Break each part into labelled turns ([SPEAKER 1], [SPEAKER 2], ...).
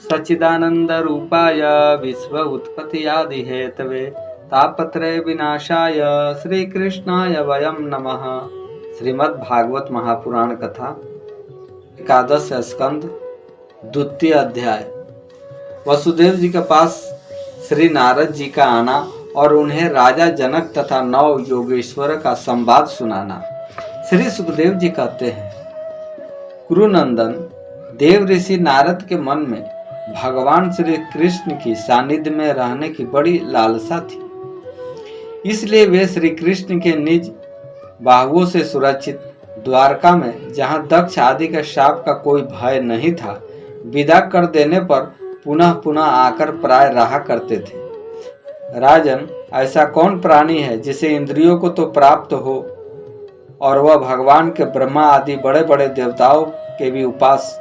[SPEAKER 1] सच्चिदानंद रूपाय विश्व उत्पत्ति आदि हेतवे तापत्रय विनाशाय श्री कृष्णाय वयम नमः। श्रीमद् भागवत महापुराण कथा एकादश स्कंद द्वितीय अध्याय। वसुदेव जी के पास श्री नारद जी का आना और उन्हें राजा जनक तथा नव योगेश्वर का संवाद सुनाना। श्री सुखदेव जी कहते हैं, कुरुनंदन, देव ऋषि नारद के मन में भगवान श्री कृष्ण की सानिध्य में रहने की बड़ी लालसा थी। इसलिए वे श्री कृष्ण के निज बाहुओं से सुरक्षित द्वारका में, जहां दक्ष आदि के शाप का कोई भय नहीं था, विदा कर देने पर पुनः पुनः आकर प्राय रहा करते थे। राजन, ऐसा कौन प्राणी है जिसे इंद्रियों को तो प्राप्त हो और वह भगवान के ब्रह्मा आदि बड़े बड़े देवताओं के भी उपास,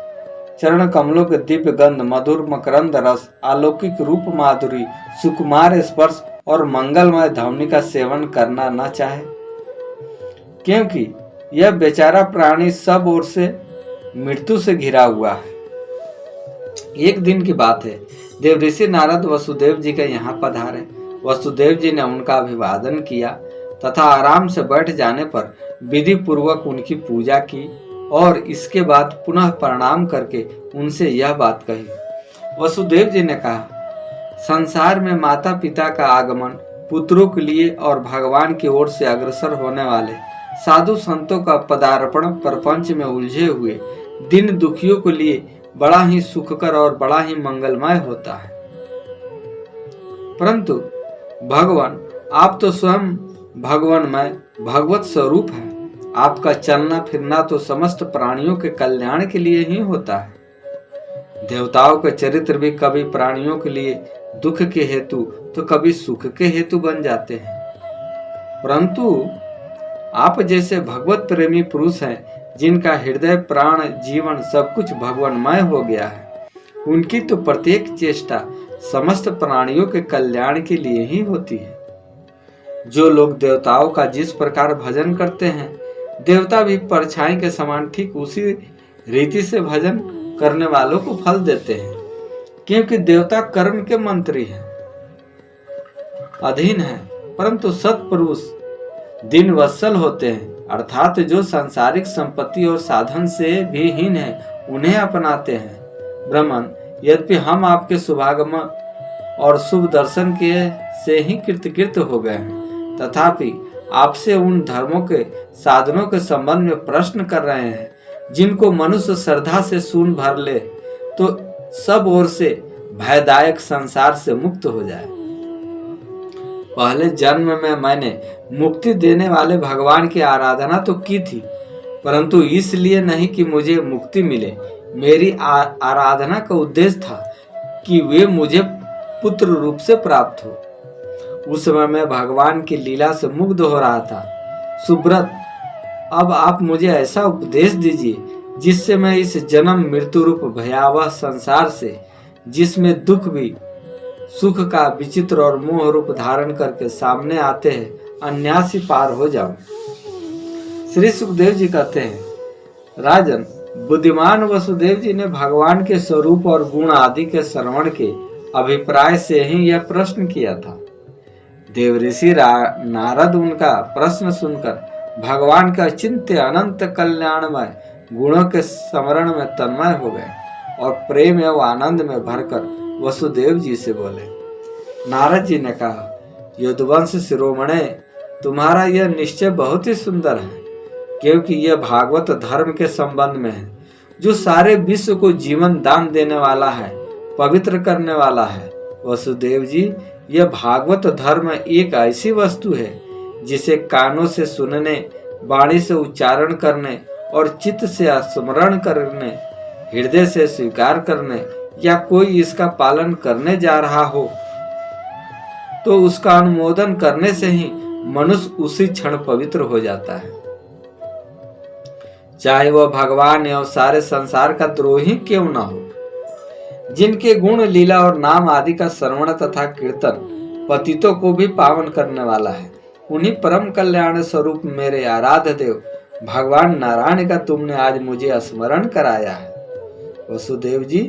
[SPEAKER 1] चरण कमलों के दिव्य गंध, मधुर मकरंद रस, अलौकिक रूप माधुरी, सुकुमार स्पर्श और मंगलमय ध्वनि का सेवन करना न चाहे? क्योंकि यह बेचारा प्राणी सब ओर से मृत्यु से घिरा हुआ है। एक दिन की बात है, देवऋषि नारद वसुदेव जी के यहाँ पधारे। वसुदेव जी ने उनका अभिवादन किया तथा आराम से बैठ जाने पर विधि पूर्वक उनकी पूजा की और इसके बाद पुनः प्रणाम करके उनसे यह बात कही। वसुदेव जी ने कहा, संसार में माता पिता का आगमन, पुत्रों के लिए और भगवान की ओर से अग्रसर होने वाले साधु संतों का पदार्पण प्रपंच में उलझे हुए दिन दुखियों के लिए बड़ा ही सुखकर और बड़ा ही मंगलमय होता है। परंतु भगवान, आप तो स्वयं भगवानमय भगवत स्वरूप है। आपका चलना फिरना तो समस्त प्राणियों के कल्याण के लिए ही होता है। देवताओं के चरित्र भी कभी प्राणियों के लिए दुख के हेतु तो कभी सुख के हेतु बन जाते हैं। परंतु आप जैसे भगवत प्रेमी पुरुष हैं, जिनका हृदय प्राण जीवन सब कुछ भगवानमय हो गया है, उनकी तो प्रत्येक चेष्टा समस्त प्राणियों के कल्याण के लिए ही होती है। जो लोग देवताओं का जिस प्रकार भजन करते हैं, देवता भी परछाई के समान ठीक उसी रीति से भजन करने वालों को फल देते हैं, क्योंकि देवता कर्म के मंत्री हैं, अधीन हैं। परंतु सत्पुरुष दिन वत्सल होते हैं, अर्थात जो सांसारिक संपत्ति और साधन से भी हीन है, उन्हें अपनाते हैं। ब्राह्मण, यद्यपि हम आपके शुभागमन और शुभ दर्शन के से ही कृतकृत हो गए हैं, तथापि आपसे उन धर्मों के साधनों के संबंध में प्रश्न कर रहे हैं जिनको मनुष्य श्रद्धा से सून भर ले तो सब ओर से भयदायक संसार से मुक्त हो जाए। पहले जन्म में मैंने मुक्ति देने वाले भगवान की आराधना तो की थी, परंतु इसलिए नहीं कि मुझे मुक्ति मिले। मेरी आराधना का उद्देश्य था कि वे मुझे पुत्र रूप से प्राप्त हो। उस समय मैं भगवान की लीला से मुग्ध हो रहा था। सुब्रत, अब आप मुझे ऐसा उपदेश दीजिए जिससे मैं इस जन्म मृत्यु रूप भयावह संसार से, जिसमें दुख भी सुख का विचित्र और मोह रूप धारण करके सामने आते हैं, अन्यासी पार हो जाऊं। श्री सुखदेव जी कहते हैं, राजन, बुद्धिमान वसुदेव जी ने भगवान के स्वरूप और गुण आदि के श्रवण के अभिप्राय से ही यह प्रश्न किया था। देवऋषि नारद उनका प्रश्न सुनकर भगवान के अचिंत्य अनंत कल्याणमय गुणों के स्मरण में तन्मय हो गए और प्रेम एवं आनंद में भरकर वसुदेव जी से बोले। नारद जी ने कहा, यदुवंश शिरोमणे, तुम्हारा यह निश्चय बहुत ही सुंदर है, क्योंकि यह भागवत धर्म के संबंध में है, जो सारे विश्व को जीवन दान देने वाला है, पवित्र करने वाला है। वसुदेव जी, यह भागवत धर्म एक ऐसी वस्तु है जिसे कानों से सुनने, वाणी से उच्चारण करने और चित्त से स्मरण करने, हृदय से स्वीकार करने या कोई इसका पालन करने जा रहा हो तो उसका अनुमोदन करने से ही मनुष्य उसी क्षण पवित्र हो जाता है, चाहे वह भगवान एवं सारे संसार का द्रोही क्यों न हो। जिनके गुण लीला और नाम आदि का श्रवण तथा कीर्तन पतितों को भी पावन करने वाला है, उन्हीं परम कल्याण स्वरूप मेरे आराध्य देव भगवान नारायण का तुमने आज मुझे स्मरण कराया है। वसुदेव जी,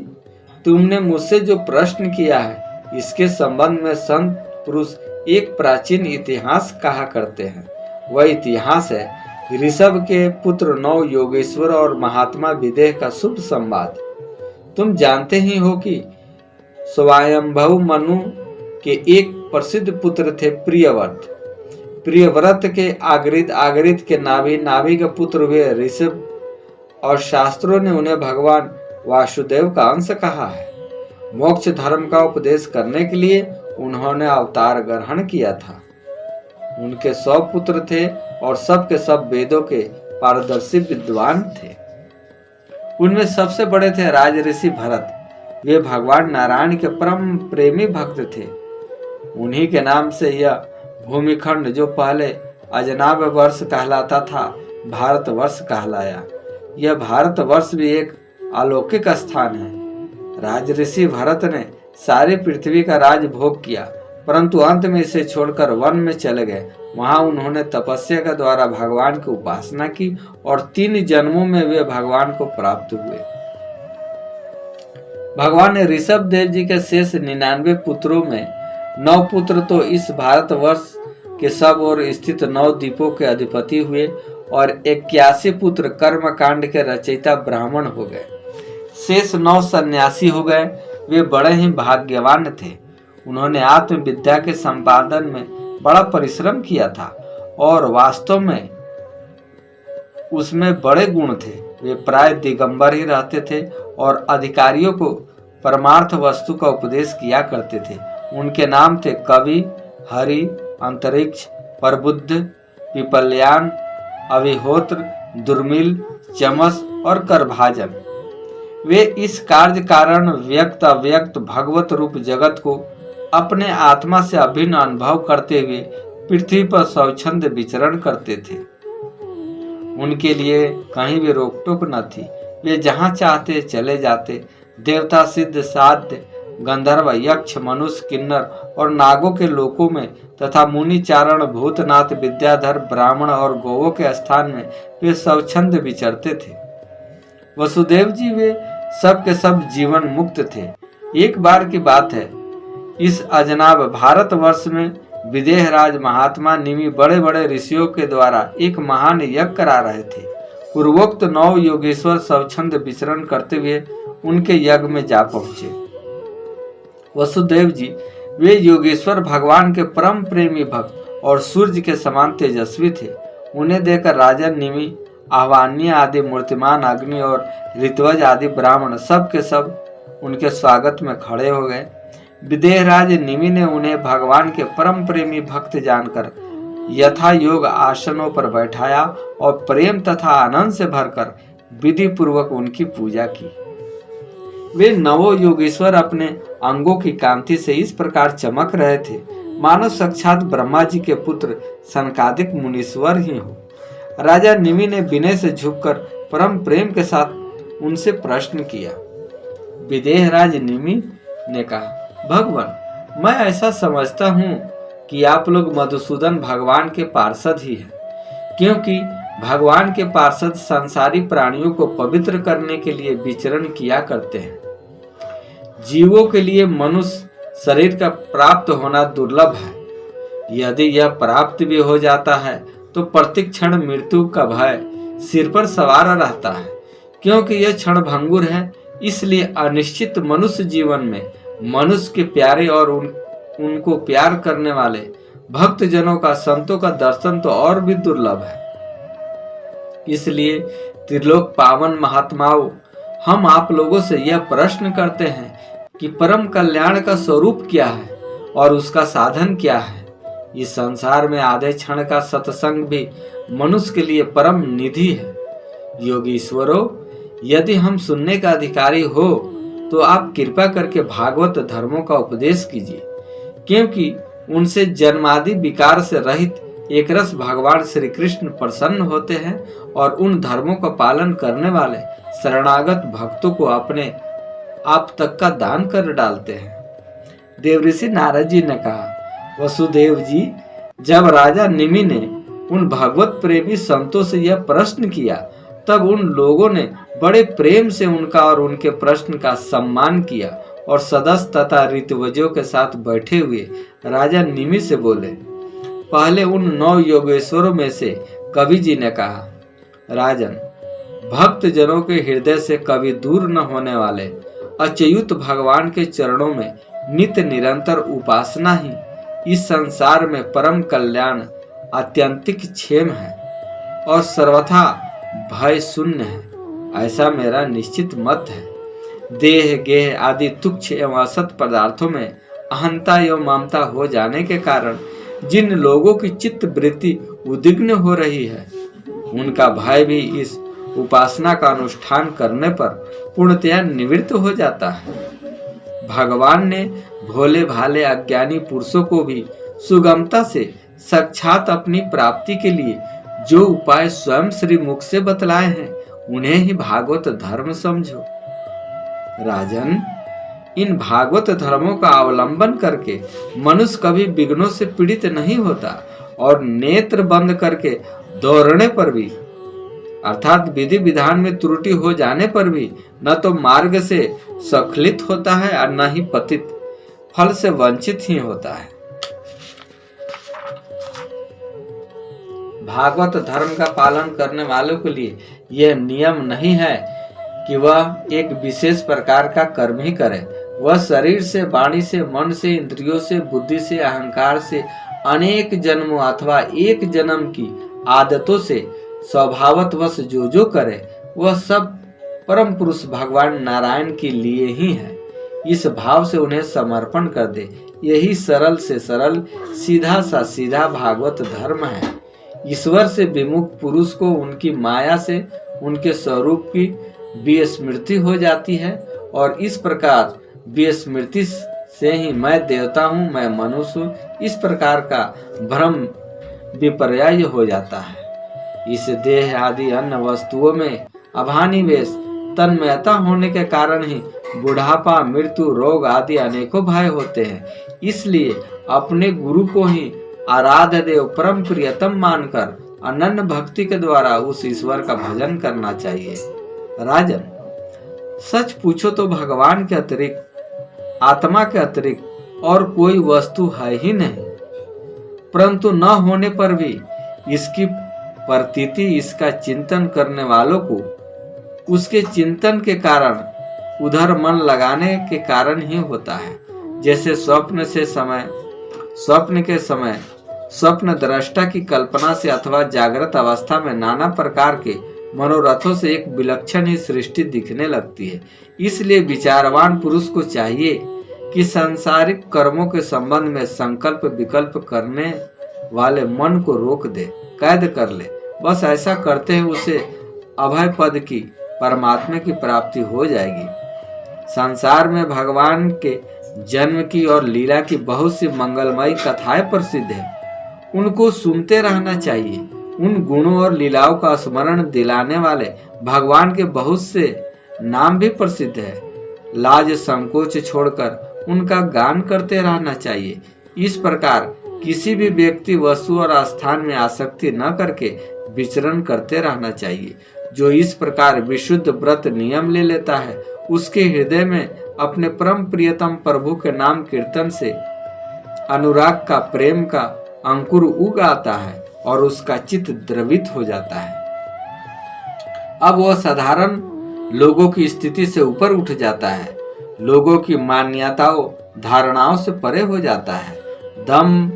[SPEAKER 1] तुमने मुझसे जो प्रश्न किया है इसके संबंध में संत पुरुष एक प्राचीन इतिहास कहा करते हैं। वह इतिहास है ऋषभ के पुत्र नौ योगेश्वर और महात्मा विदेह का शुभ संवाद। तुम जानते ही हो कि स्वयंभु मनु के एक प्रसिद्ध पुत्र थे प्रियव्रत। प्रियव्रत के आगरित के नाभि के पुत्र हुए ऋषभ, और शास्त्रों ने उन्हें भगवान वासुदेव का अंश कहा है। मोक्ष धर्म का उपदेश करने के लिए उन्होंने अवतार ग्रहण किया था। उनके 100 पुत्र थे और सब के सब वेदों के पारदर्शी विद्वान थे। उनमें सबसे बड़े थे राज ऋषि भरत। वे भगवान नारायण के परम प्रेमी भक्त थे। उन्हीं के नाम से यह भूमिखंड जो पहले अजनाब वर्ष कहलाता था भारतवर्ष कहलाया। यह भारतवर्ष भी एक अलौकिक स्थान है। राजऋषि भरत ने सारी पृथ्वी का राज भोग किया, परंतु अंत में इसे छोड़कर वन में चले गए। वहां उन्होंने तपस्या के द्वारा भगवान की उपासना की और 3 जन्मों में वे भगवान को प्राप्त हुए। भगवान ने ऋषभ देव जी के शेष 99 पुत्रों में 9 पुत्र तो इस भारतवर्ष के सब ओर स्थित 9 द्वीपों के अधिपति हुए और 81 पुत्र कर्म कांड के रचयिता ब्राह्मण हो गए। शेष 9 सन्यासी हो गए। वे बड़े ही भाग्यवान थे। उन्होंने आत्मविद्या के संपादन में बड़ा परिश्रम किया था और वास्तव में उसमें बड़े गुण थे। वे प्राय दिगंबर ही रहते थे और अधिकारियों को परमार्थ वस्तु का उपदेश किया करते थे। उनके नाम थे कवि, हरि, अंतरिक्ष, प्रबुद्ध, पिपल्यान, अविहोत्र, दुर्मिल, चमस और करभाजन। वे इस कार्य कारण व्यक्त अव्यक्त भगवत रूप जगत को अपने आत्मा से अभिन्न अनुभव करते हुए पृथ्वी पर स्वच्छंद विचरण करते थे। उनके लिए कहीं भी रोक टोक न थी। वे जहां चाहते चले जाते। देवता, सिद्ध, साध्य, गंधर्व, यक्ष, मनुष्य, किन्नर और नागों के लोकों में तथा मुनि, चारण, भूतनाथ, विद्याधर, ब्राह्मण और गौओं के स्थान में वे स्वच्छंद विचरते थे। वसुदेव जी वे सब के सब जीवन मुक्त थे। एक बार की बात है, इस अजनाब भारतवर्ष में विदेहराज महात्मा निमि बड़े बड़े ऋषियों के द्वारा एक महान यज्ञ करा रहे थे। पूर्वोक्त 9 योगेश्वर स्वच्छंद विचरण करते हुए उनके यज्ञ में जा पहुंचे। वसुदेव जी वे योगेश्वर भगवान के परम प्रेमी भक्त और सूर्य के समान तेजस्वी थे। उन्हें देखकर राजा निमि, आह्वान्य आदि मूर्तिमान अग्नि और ऋत्वज आदि ब्राह्मण सब के सब उनके स्वागत में खड़े हो गए। विदेहराज निमि ने उन्हें भगवान के परम प्रेमी भक्त जानकर यथा योग आसनों पर बैठाया और प्रेम तथा आनंद से भरकर विधि पूर्वक उनकी पूजा की। वे 9 योगेश्वर अपने अंगों की कांति से इस प्रकार चमक रहे थे मानो साक्षात ब्रह्मा जी के पुत्र सनकादिक मुनीश्वर ही हो। राजा निमि ने विनय से झुककर परम प्रेम के साथ उनसे प्रश्न किया। विदेहराज निमि ने कहा, भगवान, मैं ऐसा समझता हूँ कि आप लोग मधुसूदन भगवान के पार्षद ही हैं, क्योंकि भगवान के पार्षद संसारी प्राणियों को पवित्र करने के लिए विचरण किया करते हैं। जीवों के लिए मनुष्य शरीर का प्राप्त होना दुर्लभ है। यदि यह प्राप्त भी हो जाता है तो प्रतिक्षण मृत्यु का भय सिर पर सवार रहता है। क्योंकि यह क्षण भंगुर है, इसलिए अनिश्चित मनुष्य जीवन में मनुष्य के प्यारे और उनको प्यार करने वाले भक्त जनों का, संतों का दर्शन तो और भी दुर्लभ है। इसलिए त्रिलोक पावन महात्माओं, हम आप लोगों से यह प्रश्न करते हैं कि परम कल्याण का स्वरूप क्या है और उसका साधन क्या है। इस संसार में आधे क्षण का सत्संग भी मनुष्य के लिए परम निधि है। योगीश्वरों, यदि हम सुनने का अधिकारी हो तो आप कृपा करके भागवत धर्मों का उपदेश कीजिए, क्योंकि उनसे जन्मादि विकार से रहित एकरस भगवान श्री कृष्ण प्रसन्न होते हैं और उन धर्मों का पालन करने वाले शरणागत भक्तों को अपने आप तक का दान कर डालते हैं। देवऋषि नारद जी ने कहा, वसुदेव जी, जब राजा निमि ने उन भगवत प्रेमी संतों से यह प्रश्न किया तब उन लोगों ने बड़े प्रेम से उनका और उनके प्रश्न का सम्मान किया और सदस्य तथा ऋतुवजों के साथ बैठे हुए राजा निमि से बोले। पहले उन 9 योगेश्वरों में से कवि जी ने कहा, राजन, भक्त जनों के हृदय से कभी दूर न होने वाले अच्युत भगवान के चरणों में नित्य निरंतर उपासना ही इस संसार में परम कल्याण आत्यंतिक क्षेम है और सर्वथा भय शून्य है, ऐसा मेरा निश्चित मत है। देह गेह आदि तुच्छ एवं असत पदार्थों में अहंता एवं ममता हो जाने के कारण जिन लोगों की चित्त वृत्ति उद्विग्न हो रही है, उनका भय भी इस उपासना का अनुष्ठान करने पर पूर्णतया निवृत्त हो जाता है। भगवान ने भोले भाले अज्ञानी पुरुषों को भी सुगमता से साक्षात अपनी प्राप्ति के लिए जो उपाय स्वयं श्री मुख से बतलाए हैं, उन्हें ही भागवत धर्म समझो। राजन, इन भागवत धर्मों का अवलंबन करके मनुष्य कभी विघ्नों से पीड़ित नहीं होता और नेत्र बंद करके दौड़ने पर भी, अर्थात विधि विधान में त्रुटि हो जाने पर भी न तो मार्ग से स्खलित होता है और न ही पतित फल से वंचित ही होता है। भागवत धर्म का पालन करने वालों के लिए यह नियम नहीं है कि वह एक विशेष प्रकार का कर्म ही करे। वह शरीर से, वाणी से, मन से, इंद्रियों से, बुद्धि से, अहंकार से, अनेक जन्मों अथवा एक जन्म की आदतों से स्वभावतवश जो करे, वह सब परम पुरुष भगवान नारायण के लिए ही है। इस भाव से उन्हें समर्पण कर दे। यही सरल से सरल, सीधा सा सीधा भागवत धर्म है। ईश्वर से विमुख पुरुष को उनकी माया से उनके स्वरूप की विस्मृति हो जाती है और इस प्रकार विस्मृति से ही मैं देवता हूँ, मैं मनुष्य हूँ, इस प्रकार का भ्रम विपर्याय हो जाता है। इस देह आदि अन्य वस्तुओं में अभानिवेश तन्मयता होने के कारण ही बुढ़ापा, मृत्यु, रोग आदि अनेकों भय होते हैं। इसलिए अपने गुरु को ही आराध्य देव परम प्रियतम मानकर अनन्य भक्ति के द्वारा उस ईश्वर का भजन करना चाहिए। राजन, सच पूछो तो भगवान के अतिरिक्त, आत्मा के अतिरिक्त और कोई वस्तु है ही नहीं, परंतु न होने पर भी इसकी प्रतीति इसका चिंतन करने वालों को उसके चिंतन के कारण, उधर मन लगाने के कारण ही होता है। जैसे स्वप्न के समय स्वप्न दृष्टा की कल्पना से अथवा जागृत अवस्था में नाना प्रकार के मनोरथों से एक विलक्षण ही सृष्टि दिखने लगती है। इसलिए विचारवान पुरुष को चाहिए कि सांसारिक कर्मों के संबंध में संकल्प विकल्प करने वाले मन को रोक दे, कैद कर ले। बस ऐसा करते हुए उसे अभय पद की, परमात्मा की प्राप्ति हो जाएगी। संसार में भगवान के जन्म की और लीला की बहुत सी मंगलमयी कथाएं प्रसिद्ध है, उनको सुनते रहना चाहिए। उन गुणों और लीलाओं का स्मरण दिलाने वाले भगवान के बहुत से नाम भी प्रसिद्ध है। लाज संकोच छोड़कर उनका गान करते रहना चाहिए। इस प्रकार किसी भी व्यक्ति, वस्तु और स्थान में आसक्ति न करके विचरण करते रहना चाहिए। जो इस प्रकार विशुद्ध व्रत नियम ले लेता है, उसके हृदय में अपने परम प्रियतम प्रभु के नाम कीर्तन से अनुराग का, प्रेम का अंकुर उग आता है और उसका चित्त द्रवित हो जाता है। अब वह साधारण लोगों की स्थिति से ऊपर उठ जाता है, लोगों की मान्यताओं धारणाओं से परे हो जाता है। दम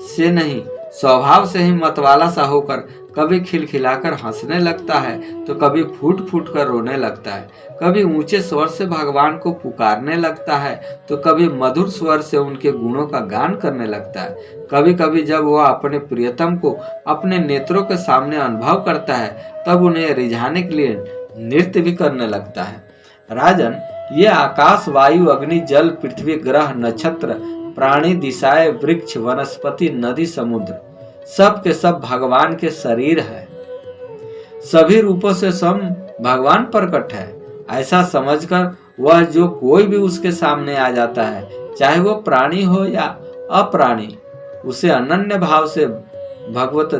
[SPEAKER 1] से नहीं, स्वभाव से ही मतवाला सा होकर कभी खिलखिलाकर हंसने लगता है तो कभी फूट फूट कर रोने लगता है। कभी ऊंचे स्वर से भगवान को पुकारने लगता है तो कभी मधुर स्वर से उनके गुणों का गान करने लगता है। कभी कभी जब वह अपने प्रियतम को अपने नेत्रों के सामने अनुभव करता है तब उन्हें रिझाने के लिए नृत्य भी करने लगता है। राजन, ये आकाश, वायु, अग्नि, जल, पृथ्वी, ग्रह, नक्षत्र, प्राणी, दिशाएं, वृक्ष, वनस्पति, नदी, समुद्र, सब के सब भगवान के शरीर है। सभी रूपों से स्वयं भगवान प्रकट है। ऐसा समझकर वह जो कोई भी उसके सामने आ जाता है, चाहे वो प्राणी हो या अप्राणी, उसे अनन्य भाव से भगवत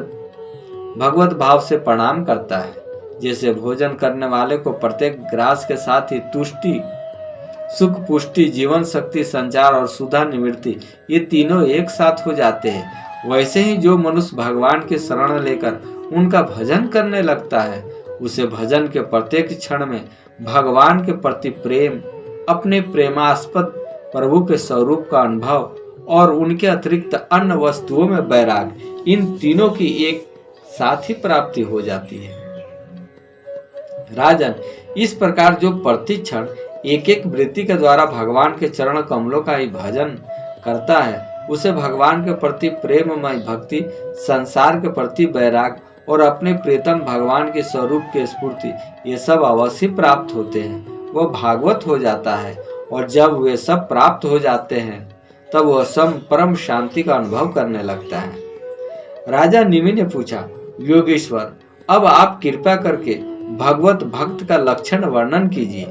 [SPEAKER 1] भाव से प्रणाम करता है। जैसे भोजन करने वाले को प्रत्येक ग्रास के साथ ही तुष्टि, सुख, पुष्टि, जीवन शक्ति, संचार और सुधा निवृत्ति ये तीनों एक साथ हो जाते हैं, वैसे ही जो मनुष्य भगवान की शरण लेकर उनका भजन करने लगता है, उसे भजन के प्रत्येक क्षण में भगवान के प्रति प्रेम, अपने प्रेमास्पद प्रभु के स्वरूप का अनुभव और उनके अतिरिक्त अन्य वस्तुओं में वैराग, इन तीनों की एक साथ ही प्राप्ति हो जाती है। राजन, इस प्रकार जो प्रतिक्षण एक एक वृत्ति के द्वारा भगवान के चरण कमलों का ही भजन करता है, उसे भगवान के प्रति प्रेममय भक्ति, संसार के प्रति वैराग और अपने प्रीतम भगवान के स्वरूप की स्फूर्ति ये सब अवश्य प्राप्त होते हैं। वह भागवत हो जाता है, और जब वे सब प्राप्त हो जाते हैं तब वह परम शांति का अनुभव करने लगता है। राजा निमि ने पूछा, योगेश्वर, अब आप कृपा करके भगवत भक्त का लक्षण वर्णन कीजिए।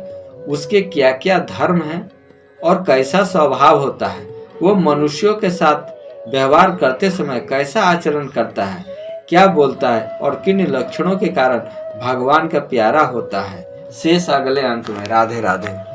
[SPEAKER 1] उसके क्या क्या धर्म हैं और कैसा स्वभाव होता है, वो मनुष्यों के साथ व्यवहार करते समय कैसा आचरण करता है, क्या बोलता है और किन लक्षणों के कारण भगवान का प्यारा होता है। शेष अगले अंक में। राधे राधे।